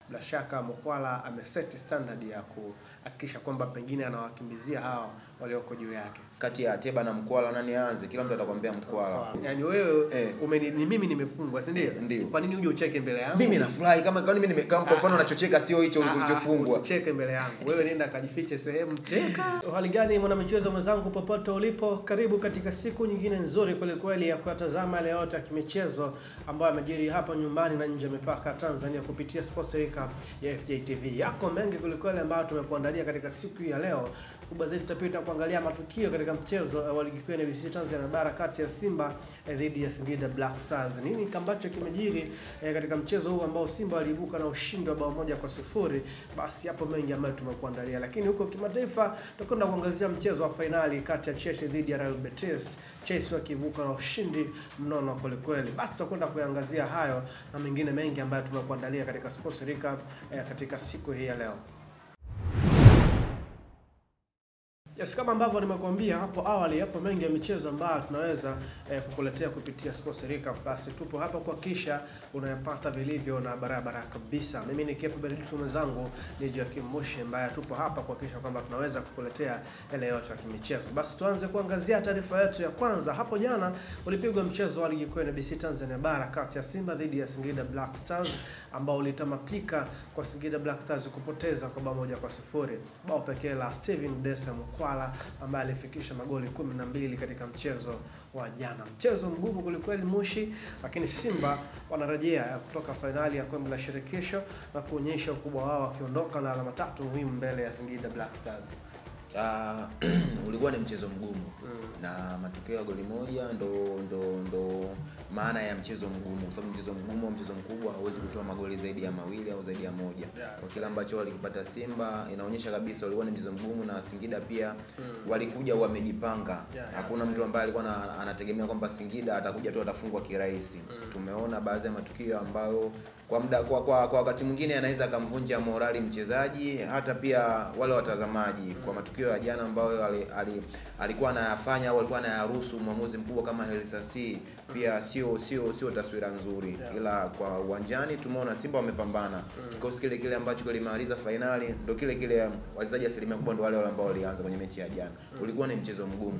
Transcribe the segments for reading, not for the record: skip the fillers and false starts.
Bila shaka Mkwala ameset standard ya kuhakikisha kwamba pengine anawakimbizia hawa walioko juu yake. Kati ya Ateba na Mkwala nani aanze? Kila mtu atakwambia Mkwala. Yaani wewe ni mimi nimefungwa, si ndio? Kwa nini uje ucheke mbele yangu? Mimi nafurahi kama mimi kama kwa mfano unachocheka sio hicho ulichofungwa. Usicheke mbele yangu. Wewe nenda kajifiche sehemu cheka. Hali gani mwana michezo mwenzangu popote ulipo? Karibu katika siku nyingine nzuri kweli kweli ya kutazama yale yote ya kimichezo ambayo yamejiri hapa nyumbani na nje mipaka Tanzania kupitia Sports Rika ya FJTV. Yako mengi kweli kweli ambayo tumekuandalia katika siku ya leo. Kubwa zaidi tutapita kuangalia matukio katika mchezo wa ligi kuu ya NBC Tanzania bara kati ya Simba dhidi ya Singida Black Stars. Nini ambacho kimejiri katika mchezo huu ambao Simba waliibuka na ushindi wa bao 1-0? Basi hapo mengi ambayo tumekuandalia, lakini huko kimataifa tutakwenda kuangazia mchezo wa finali kati ya Chelsea dhidi ya Real Betis. Chelsea wakiibuka na ushindi mnono kweli kweli. Basi tutakwenda kuangazia hayo na mengine mengi ambayo tumekuandalia katika Sports Rika katika siku hii ya leo. Yes, kama ambavyo nimekuambia hapo awali, hapo mengi ya michezo ambayo tunaweza kukuletea kupitia Sports Rika. Basi tupo hapa kuhakikisha unayapata vilivyo na barabara kabisa. Mimi ni Kepo Benedict, mwenzangu ni Joakim Mushi, ambaye tupo hapa kuhakikisha kwamba tunaweza kukuletea yale yote ya michezo. Basi tuanze kuangazia taarifa yetu ya kwanza. Hapo jana ulipigwa mchezo wa ligi kuu ya NBC Tanzania bara kati ya Simba dhidi ya Singida Black Stars ambao ulitamatika kwa Singida Black Stars kupoteza kwa bao 1-0. Bao pekee la Steven Dese Mkwala ambaye alifikisha magoli 12 katika mchezo wa jana. Mchezo mgumu kulikweli Mushi, lakini Simba wanarejea kutoka finali ya kombe la shirikisho na kuonyesha ukubwa wao wakiondoka na alama 3 muhimu mbele ya Singida Black Stars. Ulikuwa ni mchezo mgumu na matokeo ya goli moja ndo maana ya mchezo mgumu, kwa sababu mchezo mgumu au mchezo mkubwa hauwezi kutoa magoli zaidi ya mawili au zaidi ya moja. Kwa kila ambacho walikipata Simba inaonyesha kabisa ulikuwa ni mchezo mgumu, na Singida pia walikuja wamejipanga. Hakuna mtu ambaye alikuwa anategemea kwamba Singida atakuja tu atafungwa kirahisi. Tumeona baadhi ya matukio ambayo kwa wakati mwingine anaweza kumvunja morali mchezaji, hata pia wale watazamaji, kwa matukio ya jana ambayo alikuwa anayafanya au alikuwa anayaruhusu mwamuzi mkubwa kama Helisasi, pia sio taswira nzuri. Ila kwa uwanjani tumeona Simba wamepambana. Kikosi kile ambacho kilimaliza finali ndio kile wachezaji asilimia kubwa ndio wale ambao walianza kwenye mechi ya jana. Ulikuwa ni mchezo mgumu.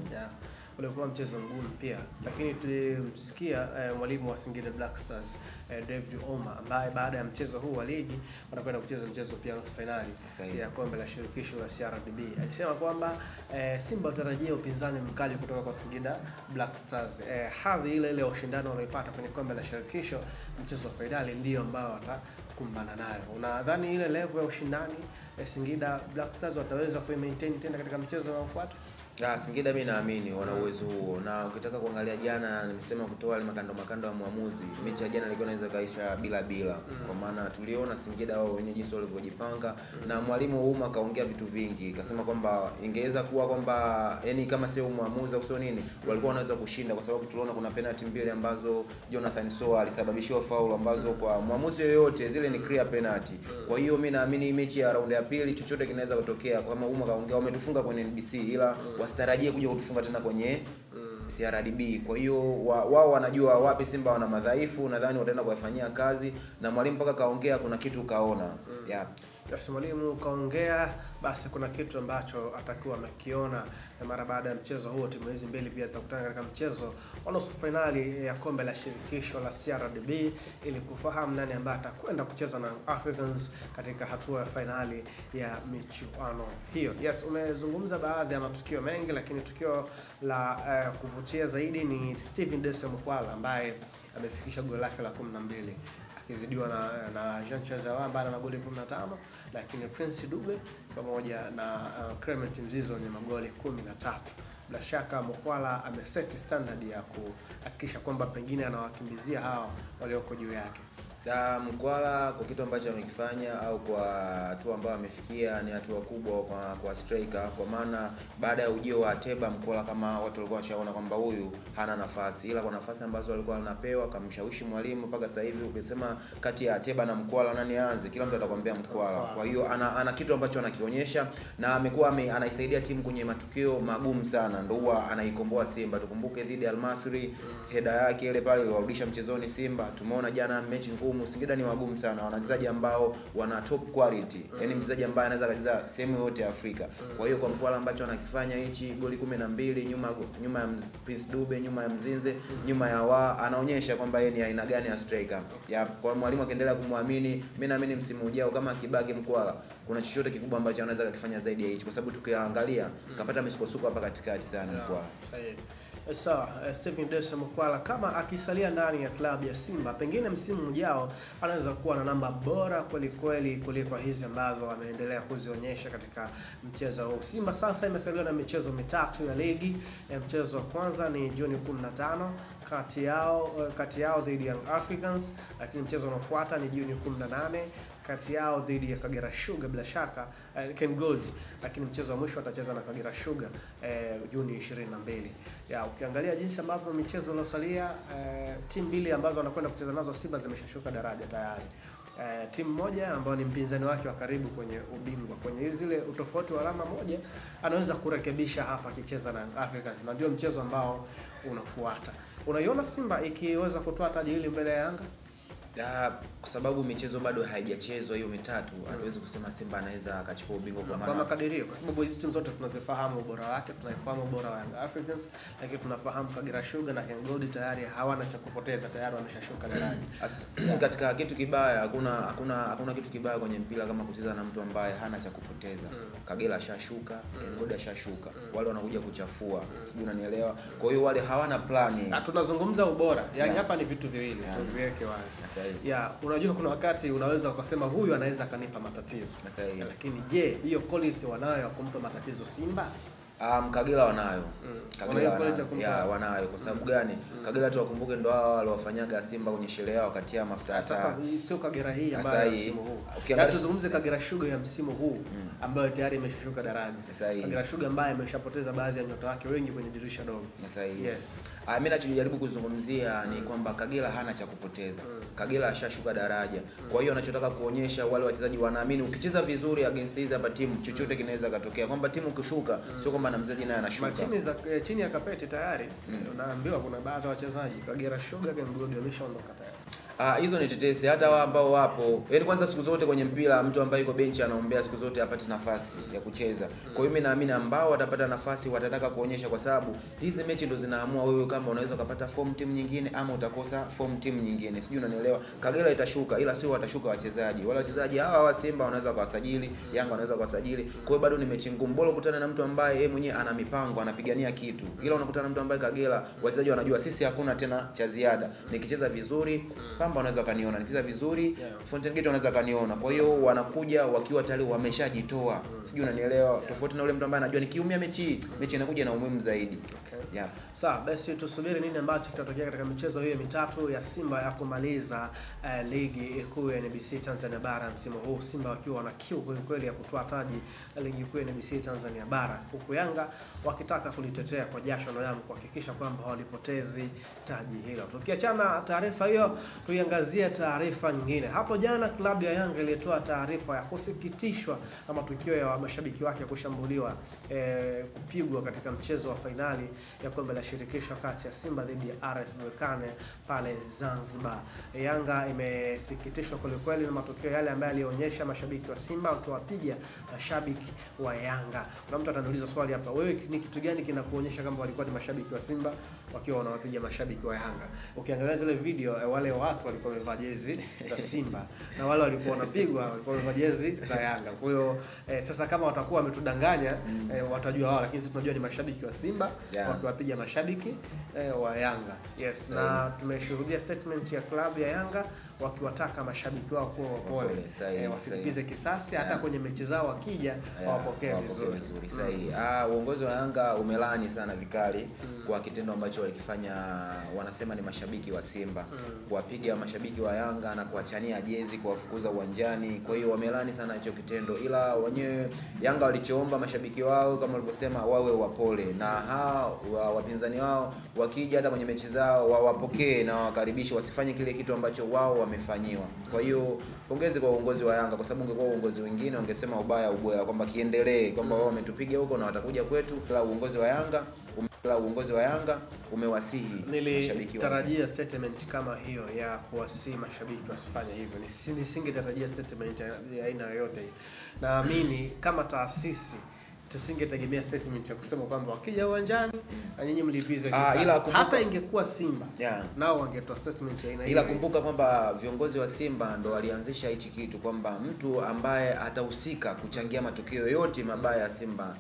Ulikuwa mchezo mgumu pia, lakini tulimsikia mwalimu wa Singida Black Stars David Oma, ambaye baada ya mchezo huu wa ligi wanakwenda kucheza mchezo pia finali ya kombe la shirikisho la CRDB. Alisema kwamba Simba watarajia upinzani mkali kutoka kwa Singida Black Stars. Hadhi ile ya ushindano walioipata kwenye kombe la shirikisho, mchezo wa finali ndio ambao watakumbana nayo. Unadhani ile level ya ushindani Singida Black Stars wataweza kuimaintain tena katika mchezo unaofuata? Singida mimi naamini wana uwezo huo, na ukitaka kuangalia jana nimesema kutoa wale makando ya muamuzi, mechi ya jana ilikuwa inaweza kaisha bila. Kwa maana tuliona Singida wao wenyewe jinsi walivyojipanga, na mwalimu Uma kaongea vitu vingi, kasema kwamba ingeweza kuwa kwamba yani kama sio muamuzi au sio nini walikuwa wanaweza kushinda, kwa sababu tuliona kuna penalty mbili ambazo Jonathan Soa alisababishiwa foul ambazo kwa muamuzi yoyote zile ni clear penalty. Kwa hiyo mimi naamini mechi ya round ya pili chochote kinaweza kutokea, kama Uma kaongea wametufunga kwenye NBC, ila wasitarajie kuja kutufunga tena kwenye CRDB. Kwa hiyo wao wanajua wapi Simba wana madhaifu, nadhani wataenda kuyafanyia kazi, na mwalimu mpaka kaongea kuna kitu kaona. Yes, mwalimu kaongea, basi kuna kitu ambacho atakuwa amekiona. Mara baada ya mchezo huo timu hizi mbili pia zitakutana katika mchezo wa nusu finali ya kombe la shirikisho la CRDB ili kufahamu nani ambaye atakwenda kucheza na Africans katika hatua ya finali ya michuano hiyo. Yes, umezungumza baadhi ya matukio mengi, lakini tukio la kuvutia zaidi ni Steven Dese Mkwala ambaye amefikisha goli lake la 12 akizidiwa na Jean Chazawa ambaye ana magoli 15, lakini Prince Dube pamoja na Clement Mzizo ni magoli 13. Bila shaka Mkwala ameset standard ya kuhakikisha kwamba pengine anawakimbizia hawa walioko juu yake. Mkwala kwa kitu ambacho amekifanya au kwa hatua ambayo amefikia ni hatua kubwa kwa striker, kwa maana baada ya ujio wa Ateba Mkwala kama watu walikuwa washaona kwamba huyu hana nafasi, ila kwa nafasi ambazo alikuwa anapewa kamshawishi mwalimu mpaka sasa hivi ukisema kati ya Ateba na Mkwala nani aanze, kila mtu atakwambia Mkwala. Kwa hiyo ana kitu ambacho anakionyesha, na amekuwa anaisaidia timu kwenye matukio magumu sana, ndio huwa anaikomboa Simba. Tukumbuke dhidi ya Al Masry, heda yake ile pale iliwarudisha mchezoni Simba. Tumeona jana mechi ngumu wagumu, Singida ni wagumu sana. Wana wachezaji ambao wana top quality. Yaani mchezaji ambaye anaweza kucheza sehemu yote ya Afrika. Kwa hiyo kwa Mkwala ambacho anakifanya hichi goli 12 nyuma ya Prince Dube, nyuma ya Mzinze, nyuma ya anaonyesha kwamba yeye ni aina gani ya striker. Ya kwa mwalimu akiendelea kumwamini, mimi naamini msimu ujao kama akibaki Mkwala kuna chochote kikubwa ambacho anaweza kufanya zaidi ya hichi, kwa sababu tukiangalia kapata misukosuko hapa katikati sana Mkwala. Sahihi. Sawa, Stephen Dese Mkwala kama akisalia ndani ya klabu ya Simba, pengine msimu ujao anaweza kuwa na namba bora kweli kuliko hizi ambazo ameendelea kuzionyesha katika mchezo huu. Simba sasa imesalia na michezo mitatu ya ligi. Mchezo wa kwanza ni Juni 15 kati yao dhidi ya Young Africans, lakini mchezo unaofuata ni Juni 18 kati yao dhidi ya Kagera Sugar bila shaka Ken Gold, lakini mchezo wa mwisho atacheza na Kagera Sugar Juni 22. Ya ukiangalia jinsi ambavyo michezo iliyosalia, timu mbili ambazo wanakwenda kucheza nazo Simba zimeshashuka daraja tayari. Timu moja ambayo ni mpinzani wake wa karibu kwenye ubingwa, kwenye zile utofauti wa alama moja, anaweza kurekebisha hapa akicheza na Africans, na ndio mchezo ambao unafuata. Unaiona Simba ikiweza kutoa taji hili mbele ya Yanga? Kwa sababu michezo bado haijachezwa hiyo mitatu, hatuwezi kusema Simba anaweza akachukua ubingwa kwa maana makadirio, kwa sababu hizi timu zote tunazifahamu ubora wake, tunaifahamu ubora wa Young Africans, lakini tunafahamu Kagera Sugar na Ken Gold tayari hawana cha kupoteza, tayari wameshashuka daraja. Katika kitu kibaya hakuna kitu kibaya kwenye mpira kama kucheza na mtu ambaye hana cha kupoteza. Kagera ashashuka, Ken Gold ashashuka. Wale wanakuja kuchafua. Sijui unanielewa. Kwa hiyo wale hawana plani. Na tunazungumza ubora. Yaani hapa ni vitu viwili, tuviweke wazi. Unajua kuna wakati unaweza ukasema huyu anaweza akanipa matatizo. Lakini je, hiyo quality wanayo ya kumpa matatizo Simba? Kagera wanayo. Kagera wanayo. Kwa sababu gani? Kagera tu wakumbuke ndo hao waliofanyaga Simba kwenye sherehe yao kati ya mafuta. Sasa sio Kagera hii ambayo msimu huu. Tuzungumze Kagera Sugar ya msimu huu ambayo tayari imeshashuka daraja. Kagera Sugar ambaye ameshapoteza baadhi ya nyota wake wengi kwenye dirisha dogo. Yes. Mimi nachojaribu kuzungumzia ni kwamba Kagera hana cha kupoteza. Kagera ashashuka daraja. Kwa hiyo anachotaka kuonyesha wale wachezaji wanaamini ukicheza vizuri against hizi hapa timu chochote kinaweza katokea. Kwamba timu ukishuka sio kwamba na mchezaji naye anashuka. Chini ya kapeti tayari unaambiwa kuna baadhi ya wachezaji Kagera Sugar Ken Gold wameshaondoka tayari. Hizo ni tetesi hata wao ambao wapo. Yaani kwanza siku zote kwenye mpira mtu ambaye yuko benchi anaombea siku zote apate nafasi ya kucheza. Kwa hiyo mimi naamini ambao watapata nafasi watataka kuonyesha, kwa sababu hizi mechi ndo zinaamua wewe kama unaweza kupata form timu nyingine ama utakosa form timu nyingine. Sijui unanielewa. Kagera itashuka ila sio watashuka wachezaji. Wale wachezaji hawa wa Simba wanaweza kuwasajili, Yanga wanaweza kuwasajili. Kwa hiyo bado ni mechi ngumu. Bora kukutana na mtu ambaye yeye mwenyewe ana mipango, anapigania kitu. Ila unakutana na mtu ambaye Kagera wachezaji wanajua sisi hakuna tena cha ziada. Nikicheza vizuri Pamba wanaweza kaniona, nikicheza vizuri Fountain Gate wanaweza kaniona. Kwa hiyo wanakuja wakiwa tayari wameshajitoa. Sijui unanielewa. Tofauti na yule mtu ambaye anajua nikiumia mechi inakuja na umuhimu zaidi. Sawa, basi tusubiri nini ambacho kitatokea katika michezo hiyo mitatu ya Simba ya kumaliza ligi kuu ya NBC Tanzania Bara msimu huu. Simba wakiwa na kiu kweli ya kutoa taji la ligi kuu ya NBC Tanzania Bara, huku Yanga wakitaka kulitetea kwa jasho na damu kuhakikisha kwamba hawalipotezi taji hilo. Tukiachana taarifa hiyo, tuiangazie taarifa nyingine. Hapo jana klabu ya Yanga ilitoa taarifa ya kusikitishwa na matukio ya mashabiki wake kushambuliwa, kupigwa katika mchezo wa fainali ya kombe la shirikisho kati ya Simba dhidi ya RS Berkane pale Zanzibar. Yanga imesikitishwa kweli na matukio yale ambayo alionyesha mashabiki wa Simba wakiwapiga mashabiki wa Yanga. Kuna mtu ataniuliza swali hapa, wewe ni kitu gani kinakuonyesha kama walikuwa ni mashabiki wa Simba wakiwa wanawapiga mashabiki wa Yanga? Ukiangalia zile video, wale watu walikuwa wamevaa jezi za Simba na wale walikuwa wanapigwa walikuwa wamevaa jezi za Yanga. Kwa hiyo sasa kama watakuwa wametudanganya watajua wao, lakini sisi tunajua ni mashabiki wa Simba wakiwapiga mashabiki wa Yanga. Yes, na tumeshuhudia statement ya klabu ya Yanga wakiwataka mashabiki wao kuwa wapole, wasilipize kisasi, hata kwenye mechi zao wakija wapokee vizuri. Sahihi. Uongozi wa Yanga umelani sana vikali kwa kitendo ambacho walikifanya, wanasema ni mashabiki wa Simba, kuwapiga mashabiki wa Yanga na kuachania jezi, kuwafukuza uwanjani. Kwa hiyo wamelani sana hicho kitendo, ila wenyewe Yanga walichoomba mashabiki wao kama walivyosema wawe wapole, na hao wapinzani wao wakija hata kwenye mechi zao wawapokee na wakaribishe, wasifanye kile kitu ambacho wao wamefanyiwa. Kwa hiyo pongezi kwa uongozi wa Yanga, kwa sababu ungekuwa uongozi wengine wangesema ubaya ubwela kwamba kiendelee, kwamba wao wametupiga huko na watakuja kwetu. Ila uongozi wa Yanga la uongozi wa Yanga umewasihi mashabiki wake. Nilitarajia statement kama hiyo ya kuwasihi mashabiki wasifanye hivyo. Nisingetarajia statement ya aina yoyote. Naamini kama taasisi tusingetegemea statement ya kusema kwamba wakija uwanjani na nyinyi mlipize kisasi. Hata ingekuwa Simba nao wangetoa statement ya aina hiyo. Ila kumbuka kwamba viongozi wa Simba ndo walianzisha hichi kitu kwamba mtu ambaye atahusika kuchangia matukio yote mabaya ya Simba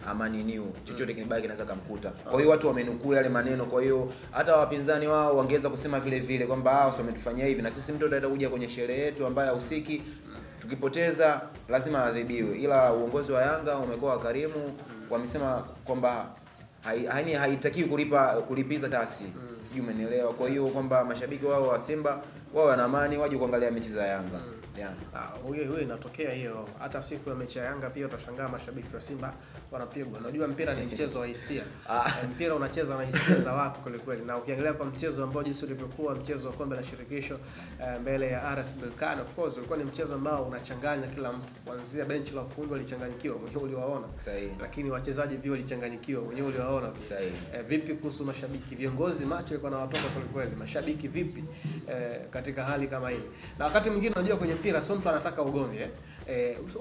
amani niu chochote kibaya kinaweza kumkuta. Kwa hiyo watu wamenukuu yale maneno, kwa hiyo hata wapinzani wao wangeweza kusema vile vile kwamba hao wametufanyia hivi na sisi mtu ataenda kuja kwenye sherehe yetu ambaye hahusiki, tukipoteza lazima adhibiwe. Ila uongozi wa Yanga umekuwa wakarimu, wamesema kwamba haitakiwi kulipiza kasi. Sijui umenielewa. Kwa hiyo kwamba mashabiki wao wa Simba wao wana amani, waje kuangalia mechi za Yanga. Wewe inatokea hiyo. Hata siku ya mechi ya Yanga pia utashangaa mashabiki wa Simba wanapigwa. Unajua mpira ni mchezo wa hisia. Mpira unacheza na hisia za watu kweli kweli. Na ukiangalia kwa mchezo ambao jinsi ulivyokuwa mchezo wa kombe la shirikisho mbele ya RS Berkane, of course ulikuwa ni mchezo ambao unachanganya kila mtu. Kuanzia benchi la ufundi walichanganyikiwa, mwenyewe uliwaona. Lakini wachezaji pia walichanganyikiwa, mwenyewe uliwaona. Vipi kuhusu mashabiki? Viongozi macho yako na watoto kweli kweli. Mashabiki vipi katika hali kama hii? Na wakati mwingine unajua kwenye mpira sio mtu anataka ugomvi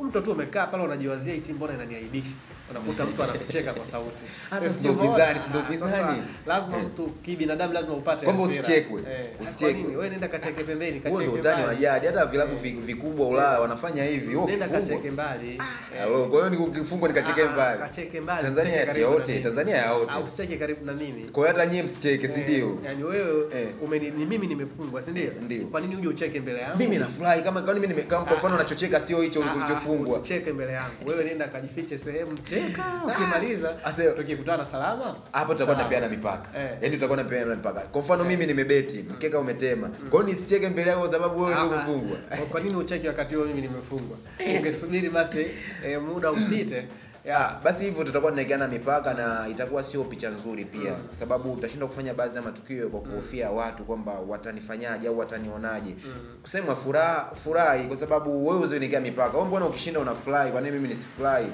mtu tu umekaa pale unajiwazia hii timu mbona inaniaibisha. Unakuta mtu anakucheka kwa sauti. Sasa ndio pinzani. Lazima mtu kibinadamu lazima upate kwamba usichekwe. Usichekwe. Wewe nenda kacheke pembeni, kacheke mbali. Wewe utani wa jadi, hata vilabu vikubwa Ulaya wanafanya hivi. Wewe nenda kacheke mbali. Kwa hiyo nikifungwa nikacheke mbali. Kacheke mbali. Tanzania si yote, Tanzania ya wote. Au usicheke karibu na mimi. Kwa hiyo hata nyie msicheke, si ndio? Yaani wewe ni mimi nimefungwa, si ndio? Kwa nini uje ucheke mbele yangu? Mimi nafurahi kama mimi kama kwa mfano nachocheka sio hicho ulichofungwa. Usicheke mbele yangu. Wewe nenda kajifiche sehemu, cheka. Ukimaliza tukikutana salama, hapo tutakuwa tunapeana mipaka. Yaani tutakuwa tunapeana mipaka. Kwa mfano mimi nimebeti, mkeka umetema. Kwa hiyo nisicheke mbele yako kwa sababu wewe ndio umefungwa. Kwa nini ucheke wakati wewe mimi nimefungwa? Ungesubiri basi muda upite. Basi hivyo tutakuwa tunawekeana mipaka na itakuwa sio picha nzuri pia kwa sababu utashindwa kufanya baadhi ya matukio kwa kuhofia watu kwamba watanifanyaje au watanionaje. Kusema furahi kwa sababu wewe uziwekea mipaka. Wewe mbona ukishinda unafurahi, kwa nini mimi nisifurahi?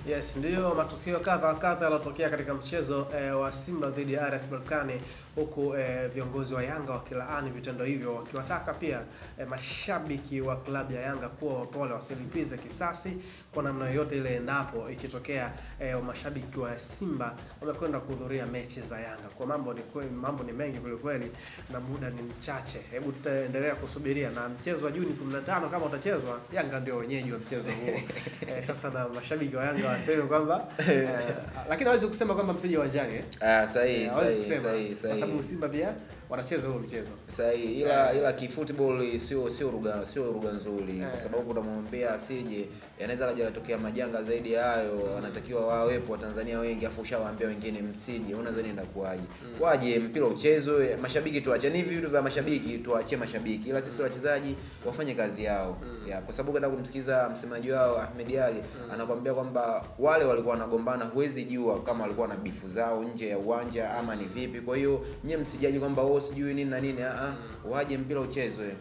Yes, ndio matukio kadha yalotokea katika mchezo wa Simba dhidi ya RS Berkane, huku viongozi wa Yanga wakilaani vitendo hivyo, wakiwataka pia mashabiki wa klabu ya Yanga kuwa wapole, wasilipize kisasi kwa namna yoyote ile endapo ikitokea mashabiki wa Simba wamekwenda kuhudhuria mechi za Yanga. Kwa mambo ni mengi kweli kweli na muda ni mchache. Hebu tutaendelea kusubiria na mchezo wa Juni 15 kama utachezwa, Yanga ndio wenyeji wa mchezo huo. Sasa na mashabiki wa Yanga waseme kwamba lakini hawezi kusema kwamba msije uwanjani sahihi. Kwa sababu Simba pia wanacheza huo mchezo. Sahihi, ila kifootball sio lugha nzuri kwa sababu unamwambia asije, yanaweza kaja kutokea majanga zaidi ya hayo. Wanatakiwa wawepo Watanzania wengi afu ushawaambia wengine msije, unaweza nenda kuaje? Waje mpira uchezwe, mashabiki tuachane hivi vitu vya mashabiki, tuachie mashabiki, ila sisi wachezaji wafanye kazi yao. Kwa sababu kaenda kumsikiza msemaji wao Ahmed Ali anakuambia kwamba wale walikuwa wanagombana, huwezi jua kama walikuwa na bifu zao nje ya uwanja ama ni vipi. Kwa hiyo nyie msijaji kwamba sijui nini na nini, waje mpira uchezwe.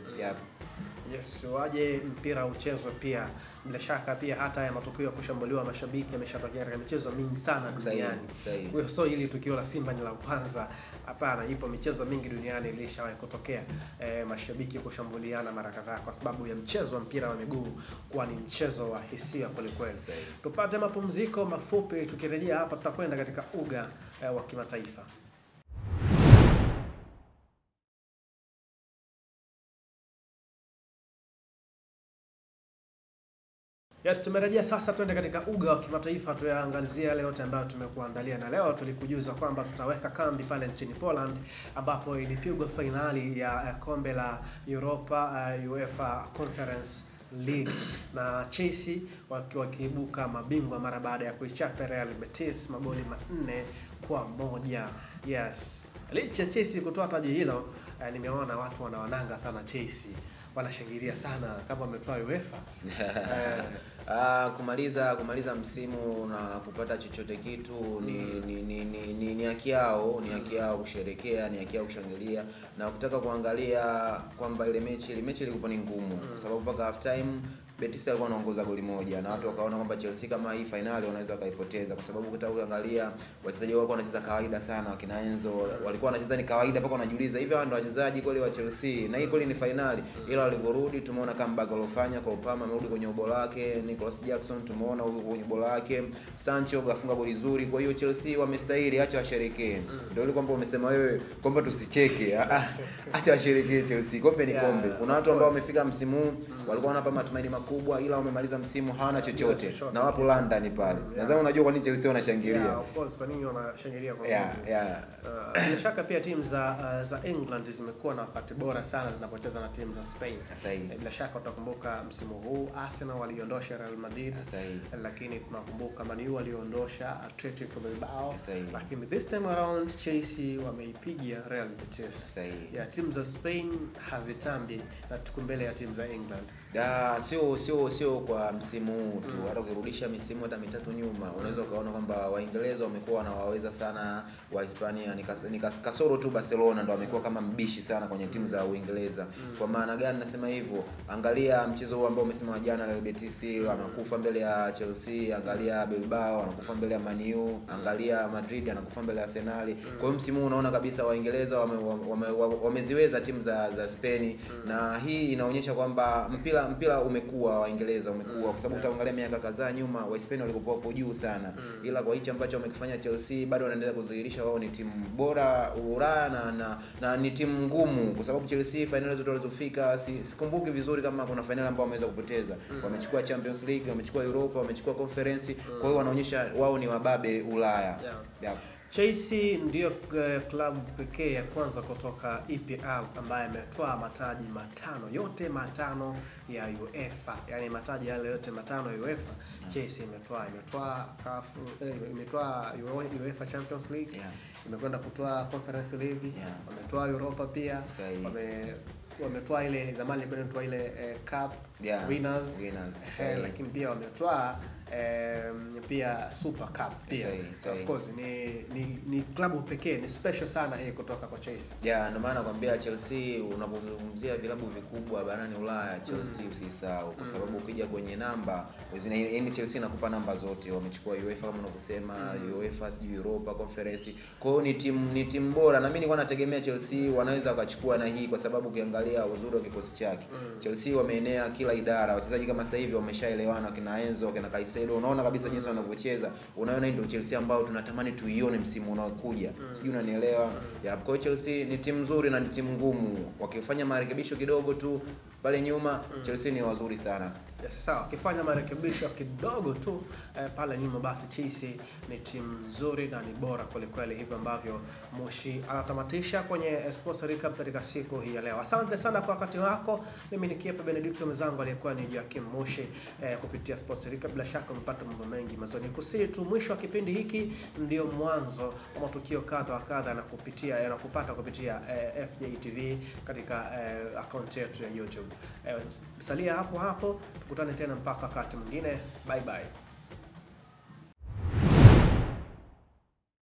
Yes, waje mpira uchezwe pia. Bila shaka pia hata ya matukio ya kushambuliwa mashabiki yameshatokea katika michezo mingi sana duniani. Kwa hiyo sio hili tukio la Simba ni la kwanza. Hapana, ipo michezo mingi duniani ilishawahi kutokea mashabiki kushambuliana mara kadhaa kwa sababu ya mchezo wa mpira wa miguu kuwa ni mchezo wa hisia kweli kweli. Tupate mapumziko mafupi, tukirejea hapa tutakwenda katika uga wa kimataifa. Yes, tumerejea sasa, twende katika uga wa kimataifa tuyaangalizia yale yote ambayo tumekuandalia, na leo tulikujuza kwamba tutaweka kambi pale nchini Poland ambapo ilipigwa finali ya kombe la Europa UEFA Conference League na Chelsea wakiibuka mabingwa mara baada ya kuichapa Real Betis magoli 4-1. Yes. Licha Chelsea kutoa taji hilo, nimeona watu wanawananga sana Chelsea. Wanashangilia sana kama wametoa UEFA. Kumaliza msimu na kupata chochote kitu ni haki yao, kusherehekea, ni haki yao kushangilia, na ukitaka kuangalia kwamba ile mechi ilikuwa ni ngumu kwa sababu mpaka half time Betis alikuwa anaongoza goli moja na watu wakaona kwamba Chelsea kama hii finali wanaweza kaipoteza, kwa sababu ukitaka kuangalia wachezaji wao walikuwa wanacheza kawaida sana. Wakina Enzo walikuwa wanacheza ni kawaida, mpaka wanajiuliza hivi hawa ndio wachezaji kweli wa Chelsea, na hii kweli ni finali. Ila walivyorudi tumeona comeback alofanya kwa Upama, amerudi kwenye ubora wake. Nicolas Jackson tumeona huko kwenye ubora wake. Sancho kafunga goli zuri. Kwa hiyo Chelsea wamestahili, acha washerekee. Ndio ile kwamba umesema wewe kwamba tusicheke, acha washerekee Chelsea. Kombe ni kombe. Kuna watu ambao wamefika msimu huu walikuwa wanapa matumaini makubwa, ila wamemaliza msimu hawana chochote na wapo London pale. Nadhani unajua kwa nini Chelsea wanashangilia. Of course, kwa nini wanashangilia kwa bila shaka pia timu za England zimekuwa na wakati bora sana zinapocheza na timu za Spain. Bila shaka utakumbuka msimu huu Arsenal waliondosha Real Madrid, lakini tunakumbuka Man U waliondosha Atletico Bilbao, lakini this time around Chelsea wameipiga Real Betis. Ya timu za Spain hazitambi na tuko mbele ya timu za England. Sio kwa msimu huu tu, hata ukirudisha misimu hata mitatu nyuma unaweza ukaona kwamba Waingereza wamekuwa wanawaweza sana wa Hispania. Ni kasoro tu Barcelona ndo amekuwa kama mbishi sana kwenye timu za Uingereza. Kwa maana gani nasema hivyo? Angalia mchezo huu ambao umesema jana, Real Betis anakufa mbele ya Chelsea, angalia Bilbao anakufa mbele ya Man U, angalia Madrid anakufa mbele ya Arsenal. Kwa hiyo msimu huu unaona kabisa Waingereza wameziweza timu za Spain, na hii inaonyesha kwamba mpira umekuwa Waingereza umekuwa, kwa sababu utaangalia miaka kadhaa nyuma wa Spain walikuwa hapo juu sana, ila kwa hicho ambacho wamekifanya Chelsea bado wanaendelea kudhihirisha wao ni timu bora Ulaya na ni timu ngumu, kwa sababu Chelsea finali zote walizofika sikumbuki vizuri kama kuna finali ambao wameweza kupoteza. Wamechukua Champions League, wamechukua Europa, wamechukua Conference. Kwa hiyo wanaonyesha wao ni wababe Ulaya. Chelsea ndio klabu pekee ya kwanza kutoka EPL ambaye ametoa mataji matano, yote matano ya UEFA. Yaani mataji yale yote matano ya UEFA Chelsea imetoa imetoa UEFA Champions League, imekwenda kutoa Conference League, wametoa Europa pia, wametoa ile zamani ilikuwa ile Cup Winners. Lakini pia wametoa pia Super Cup pia. Of course ni klabu pekee, ni special sana hii kutoka kwa Chelsea. Ndio maana nakwambia Chelsea unapozungumzia vilabu vikubwa barani Ulaya, Chelsea usisahau, kwa sababu ukija kwenye namba yaani Chelsea inakupa namba zote. Wamechukua UEFA kama unavyosema, UEFA, Europa, Conference. Kwa hiyo ni timu bora, na mimi nilikuwa nategemea Chelsea wanaweza wakachukua na hii, kwa sababu ukiangalia uzuri wa kikosi chake Chelsea wameenea kila idara. Wachezaji kama sasa hivi wameshaelewana, kina Enzo, kina Caicedo, unaona kabisa jinsi wanavyocheza. Unaona ndio Chelsea ambao tunatamani tuione msimu unaokuja. Sijui unanielewa. Kwa hiyo Chelsea ni timu nzuri na ni timu ngumu. Wakifanya marekebisho kidogo tu pale nyuma, Chelsea ni wazuri sana. Sawa, wakifanya marekebisho kidogo tu pale nyuma, basi Chelsea ni timu nzuri na ni bora kweli kweli, hivyo ambavyo Moshi anatamatisha kwenye Sports Recap katika siku hii ya leo. Asante sana kwa wakati wako. Mimi ni Kiepe Benedicto, mzangu aliyekuwa ni Joakim Moshi kupitia Sports Recap. Bila shaka umepata mambo mengi mazuri. Kusii tu mwisho wa kipindi hiki ndio mwanzo wa matukio kadha wa kadha na yanakupata kupitia FJ TV katika account yetu ya YouTube. Salia hapo tukutane tena mpaka wakati mwingine. Bye bye.